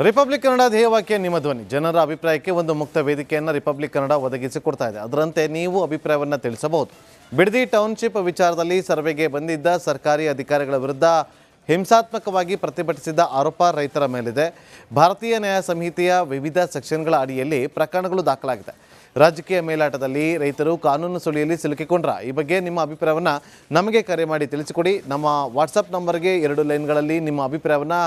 Republic Kannada ಧ್ಯೇಯವಾಕ್ಯ ನಿಮ್ಮ ಧ್ವನಿ. ಜನರ ಅಭಿಪ್ರಾಯಕ್ಕೆ ಒಂದು ಮುಕ್ತ ವೇದಿಕೆಯನ್ನು ರಿಪಬ್ಲಿಕ್ ಕನ್ನಡ ಒದಗಿಸಿಕೊಡ್ತಾ ಇದೆ. ಅದರಂತೆ ನೀವು ಅಭಿಪ್ರಾಯವನ್ನು ತಿಳಿಸಬಹುದು. ಬಿಡದಿ ಟೌನ್ಶಿಪ್ ವಿಚಾರದಲ್ಲಿ ಸರ್ವೆಗೆ ಬಂದಿದ್ದ ಸರ್ಕಾರಿ ಅಧಿಕಾರಿಗಳ ವಿರುದ್ಧ ಹಿಂಸಾತ್ಮಕವಾಗಿ ಪ್ರತಿಭಟಿಸಿದ ಆರೋಪ ರೈತರ ಮೇಲಿದೆ. ಭಾರತೀಯ ನ್ಯಾಯ ಸಂಹಿತೆಯ ವಿವಿಧ ಸೆಕ್ಷನ್ಗಳ ಅಡಿಯಲ್ಲಿ ಪ್ರಕರಣಗಳು ದಾಖಲಾಗಿದೆ. ರಾಜಕೀಯ ಮೇಲಾಟದಲ್ಲಿ ರೈತರು ಕಾನೂನು ಸುಳಿಯಲ್ಲಿ ಸಿಲುಕಿಕೊಂಡ್ರ? ಈ ಬಗ್ಗೆ ನಿಮ್ಮ ಅಭಿಪ್ರಾಯವನ್ನು ನಮಗೆ ಕರೆ ಮಾಡಿ ತಿಳಿಸಿಕೊಡಿ. ನಮ್ಮ ವಾಟ್ಸಪ್ ನಂಬರ್ಗೆ 2 ಲೈನ್ಗಳಲ್ಲಿ ನಿಮ್ಮ ಅಭಿಪ್ರಾಯವನ್ನು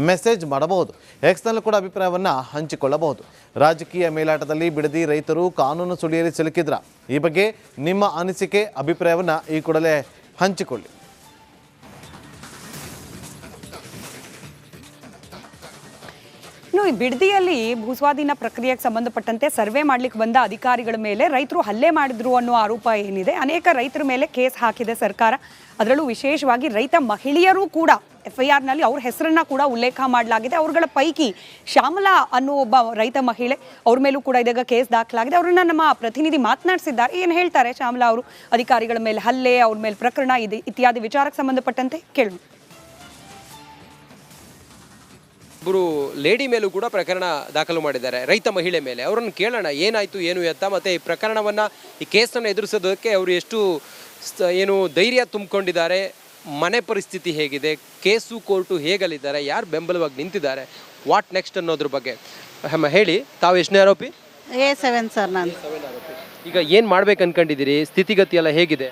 ಮೆಸೇಜ್ ಮಾಡಬಹುದು. ಎಕ್ಸ್ನಲ್ಲೂ ಕೂಡ ಅಭಿಪ್ರಾಯವನ್ನು ಹಂಚಿಕೊಳ್ಳಬಹುದು. ರಾಜಕೀಯ ಮೇಲಾಟದಲ್ಲಿ ಬಿಡದಿ ರೈತರು ಕಾನೂನು ಸುಳಿಯಲ್ಲಿ ಸಿಲುಕಿದ್ರ? ಈ ಬಗ್ಗೆ ನಿಮ್ಮ ಅನಿಸಿಕೆ, ಅಭಿಪ್ರಾಯವನ್ನು ಈ ಕೂಡಲೇ ಹಂಚಿಕೊಳ್ಳಿ. ಇನ್ನು ಈ ಬಿಡದಿಯಲ್ಲಿ ಭೂಸ್ವಾಧೀನ ಪ್ರಕ್ರಿಯೆಗೆ ಸಂಬಂಧಪಟ್ಟಂತೆ ಸರ್ವೆ ಮಾಡಲಿಕ್ಕೆ ಬಂದ ಅಧಿಕಾರಿಗಳ ಮೇಲೆ ರೈತರು ಹಲ್ಲೆ ಮಾಡಿದ್ರು ಅನ್ನೋ ಆರೋಪ ಏನಿದೆ, ಅನೇಕ ರೈತರ ಮೇಲೆ ಕೇಸ್ ಹಾಕಿದೆ ಸರ್ಕಾರ. ಅದರಲ್ಲೂ ವಿಶೇಷವಾಗಿ ರೈತ ಮಹಿಳೆಯರು ಕೂಡ FIRನಲ್ಲಿ ಅವ್ರ ಹೆಸರನ್ನ ಕೂಡ ಉಲ್ಲೇಖ ಮಾಡಲಾಗಿದೆ. ಅವ್ರಗಳ ಪೈಕಿ ಶ್ಯಾಮಲಾ ಅನ್ನೋ ಒಬ್ಬ ರೈತ ಮಹಿಳೆ, ಅವ್ರ ಮೇಲೂ ಕೂಡ ಇದೀಗ ಕೇಸ್ ದಾಖಲಾಗಿದೆ. ಅವ್ರನ್ನ ನಮ್ಮ ಪ್ರತಿನಿಧಿ ಮಾತನಾಡಿಸಿದ್ದಾರೆ. ಏನು ಹೇಳ್ತಾರೆ ಶ್ಯಾಮಲಾ ಅವರು ಅಧಿಕಾರಿಗಳ ಮೇಲೆ ಹಲ್ಲೆ, ಅವ್ರ ಮೇಲೆ ಪ್ರಕರಣ ಇದೆ ಇತ್ಯಾದಿ ವಿಚಾರಕ್ಕೆ ಸಂಬಂಧಪಟ್ಟಂತೆ ಕೇಳೋಣ. ಒಬ್ಬರು ಲೇಡಿ ಮೇಲೂ ಕೂಡ ಪ್ರಕರಣ ದಾಖಲು ಮಾಡಿದ್ದಾರೆ, ರೈತ ಮಹಿಳೆ ಮೇಲೆ. ಅವರನ್ನು ಕೇಳೋಣ ಏನಾಯಿತು ಏನು ಎತ್ತ, ಮತ್ತು ಈ ಪ್ರಕರಣವನ್ನು ಈ ಕೇಸನ್ನು ಎದುರಿಸೋದಕ್ಕೆ ಅವರು ಎಷ್ಟು ಧೈರ್ಯ ತುಂಬಿಕೊಂಡಿದ್ದಾರೆ, ಮನೆ ಪರಿಸ್ಥಿತಿ ಹೇಗಿದೆ, ಕೇಸು ಕೋರ್ಟು ಹೇಗಲ್ಲಿದ್ದಾರೆ, ಯಾರು ಬೆಂಬಲವಾಗಿ ನಿಂತಿದ್ದಾರೆ, ವಾಟ್ ನೆಕ್ಸ್ಟ್ ಅನ್ನೋದ್ರ ಬಗ್ಗೆ ಹೇಳಿ. ತಾವು ಎಷ್ಟನೇ ಆರೋಪಿ? A7 sir. ನಾನು ಈಗ ಏನು ಮಾಡ್ಬೇಕು ಅನ್ಕೊಂಡಿದ್ದೀರಿ? ಸ್ಥಿತಿಗತಿ ಎಲ್ಲ ಹೇಗಿದೆ?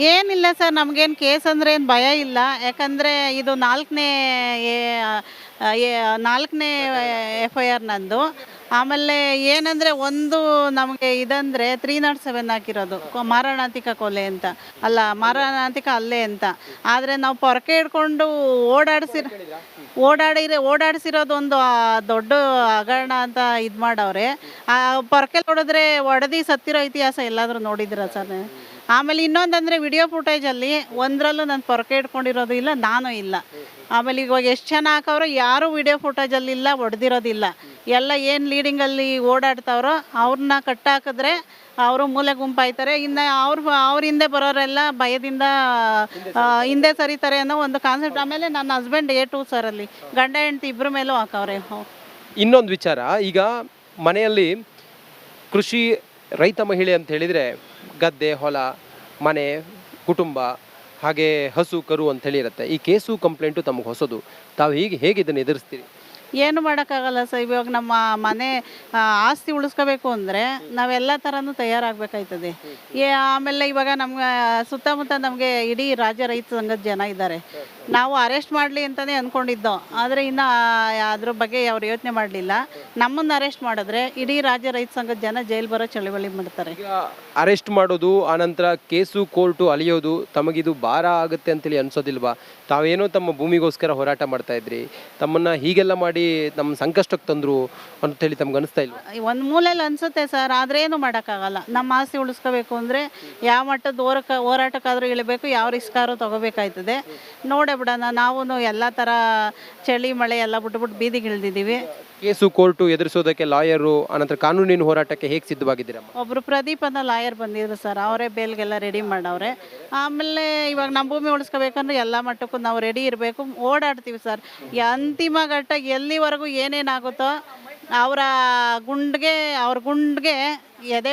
ಏನಿಲ್ಲ ಸರ್, ನಮಗೇನು ಕೇಸ್ ಅಂದರೆ ಏನು ಭಯ ಇಲ್ಲ. ಯಾಕಂದರೆ ಇದು ನಾಲ್ಕನೇ FIR ನಂದು. ಆಮೇಲೆ ಏನಂದರೆ ಒಂದು ನಮಗೆ ಇದಂದರೆ 307 ಹಾಕಿರೋದು ಮಾರಣಾಂತಿಕ ಕೊಲೆ ಅಂತ, ಅಲ್ಲ ಮಾರಣಾಂತಿಕ ಹಲ್ಲೆ ಅಂತ. ಆದರೆ ನಾವು ಪೊರಕೆ ಹಿಡ್ಕೊಂಡು ಓಡಾಡಿಸಿರೋದು ಒಂದು ದೊಡ್ಡ ಹಗರಣ ಅಂತ ಇದು ಮಾಡವ್ರೆ. ಪೊರಕೆ ಹೊಡೆದ್ರೆ ಒಡೆದು ಸತ್ತಿರೋ ಇತಿಹಾಸ ಎಲ್ಲಾದರೂ ನೋಡಿದ್ದೀರಾ ಸರ್? ಆಮೇಲೆ ಇನ್ನೊಂದಂದರೆ ವಿಡಿಯೋ ಫುಟೇಜಲ್ಲಿ ಒಂದರಲ್ಲೂ ನಾನು ಪೊರಕೆ ಇಟ್ಕೊಂಡಿರೋದು ಇಲ್ಲ, ನಾನು ಇಲ್ಲ. ಆಮೇಲೆ ಇವಾಗ ಎಷ್ಟು ಜನ ಹಾಕವ್ರೋ ಯಾರೂ ವಿಡಿಯೋ ಫುಟೇಜಲ್ಲಿ ಇಲ್ಲ, ಹೊಡೆದಿರೋದಿಲ್ಲ. ಎಲ್ಲ ಏನು ಲೀಡಿಂಗಲ್ಲಿ ಓಡಾಡ್ತಾವ್ರೋ ಅವ್ರನ್ನ ಕಟ್ಟಾಕಿದ್ರೆ ಅವರು ಮೂಲೆ ಗುಂಪಾಯ್ತಾರೆ. ಇನ್ನು ಅವ್ರ ಹಿಂದೆ ಬರೋರೆಲ್ಲ ಭಯದಿಂದ ಹಿಂದೆ ಸರಿತಾರೆ ಅನ್ನೋ ಒಂದು ಕಾನ್ಸೆಪ್ಟ್. ಆಮೇಲೆ ನನ್ನ ಹಸ್ಬೆಂಡ್ A2 ಸರ್, ಅಲ್ಲಿ ಗಂಡ ಹೆಂಡತಿ ಇಬ್ಬರ ಮೇಲೂ ಹಾಕವ್ರೆ. ಇನ್ನೊಂದು ವಿಚಾರ, ಈಗ ಮನೆಯಲ್ಲಿ ಕೃಷಿ ರೈತ ಮಹಿಳೆ ಅಂತ ಹೇಳಿದರೆ ಗದ್ದೆ, ಹೊಲ, ಮನೆ, ಕುಟುಂಬ, ಹಾಗೆ ಹಸು ಕರು ಅಂತೇಳಿ ಇರುತ್ತೆ. ಈ ಕೇಸು ಕಂಪ್ಲೇಂಟು ತಮಗೆ ಹೊಸದು. ತಾವು ಹೇಗೆ ಇದನ್ನು ಎದುರಿಸ್ತೀರಿ? ಏನು ಮಾಡೋಕ್ಕಾಗಲ್ಲ ಸರ್. ಇವಾಗ ನಮ್ಮ ಮನೆ ಆಸ್ತಿ ಉಳಿಸ್ಕೋಬೇಕು ಅಂದರೆ ನಾವೆಲ್ಲ ಥರನೂ ತಯಾರಾಗಬೇಕಾಯ್ತದೆ. ಆಮೇಲೆ ಇವಾಗ ನಮ್ಗೆ ಸುತ್ತಮುತ್ತ ನಮಗೆ ಇಡೀ ರಾಜ್ಯ ರೈತ ಸಂಘದ ಜನ ಇದ್ದಾರೆ. ನಾವು ಅರೆಸ್ಟ್ ಮಾಡಲಿ ಅಂತಲೇ ಅಂದ್ಕೊಂಡಿದ್ದೋ, ಆದರೆ ಇನ್ನು ಅದ್ರ ಬಗ್ಗೆ ಅವ್ರು ಯೋಚನೆ ಮಾಡಲಿಲ್ಲ. ನಮ್ಮನ್ನು ಅರೆಸ್ಟ್ ಮಾಡಿದ್ರೆ ಇಡೀ ರಾಜ್ಯ ರೈತ ಸಂಘದ ಜನ ಜೈಲು ಬರೋ ಚಳವಳಿ ಮಾಡ್ತಾರೆ. ಅರೆಸ್ಟ್ ಮಾಡೋದು, ಆನಂತರ ಕೇಸು ಕೋರ್ಟು ಅಲಿಯೋದು ತಮಗಿದು ಭಾರ ಆಗುತ್ತೆ ಅಂತೇಳಿ ಅನ್ಸೋದಿಲ್ವಾ? ತಾವೇನೋ ತಮ್ಮ ಭೂಮಿಗೋಸ್ಕರ ಹೋರಾಟ ಮಾಡ್ತಾ ಇದ್ರಿ, ತಮ್ಮನ್ನು ಹೀಗೆಲ್ಲ ಮಾಡಿ ನಮ್ಮ ಸಂಕಷ್ಟಕ್ಕೆ ತಂದರು ಅಂತೇಳಿ ತಮ್ಗೆ ಅನಿಸ್ತಾ ಇಲ್ವಾ? ಒಂದು ಮೂಲೆಯಲ್ಲಿ ಅನಿಸುತ್ತೆ ಸರ್, ಆದರೆ ಏನು ಮಾಡೋಕ್ಕಾಗಲ್ಲ. ನಮ್ಮ ಆಸ್ತಿ ಉಳಿಸ್ಕೋಬೇಕು ಅಂದರೆ ಯಾವ ಮಟ್ಟದ ಹೋರಾಟಕ್ಕಾದರೂ ಇಳಬೇಕು, ಯಾವ ರಿಸ್ಕಾದ್ರೂ ತೊಗೋಬೇಕಾಯ್ತದೆ. ನೋಡೇ ಬಿಡೋಣ. ನಾವು ಎಲ್ಲ ಥರ ಚಳಿ ಮಳೆ ಎಲ್ಲ ಬಿಟ್ಬಿಟ್ಟು ಬೀದಿಗಿಳಿದಿದ್ದೀವಿ. ಕೇಸು ಕೋರ್ಟು ಎದುರಿಸೋದಕ್ಕೆ ಲಾಯರು, ಅನಂತರ ಕಾನೂನಿನ ಹೋರಾಟಕ್ಕೆ ಹೇಗೆ ಸಿದ್ಧವಾಗಿದ್ದೀರಮ್ಮ? ಒಬ್ಬರು ಪ್ರದೀಪ್ ಅನ್ನೋ ಲಾಯರ್ ಬಂದಿದ್ರು ಸರ್, ಅವರೇ ಬೇಲ್ಗೆಲ್ಲ ರೆಡಿ ಮಾಡವ್ರೆ. ಆಮೇಲೆ ಇವಾಗ ನಮ್ಮ ಭೂಮಿ ಉಳಿಸ್ಕೋಬೇಕಂದ್ರೆ ಎಲ್ಲ ಮಟ್ಟಕ್ಕೂ ನಾವು ರೆಡಿ ಇರಬೇಕು, ಓಡಾಡ್ತೀವಿ ಸರ್. ಅಂತಿಮ ಘಟ್ಟ ಎಲ್ಲಿವರೆಗೂ ಏನೇನಾಗುತ್ತೋ ಅವ್ರ ಗುಂಡ್ಗೆ ಎದೆ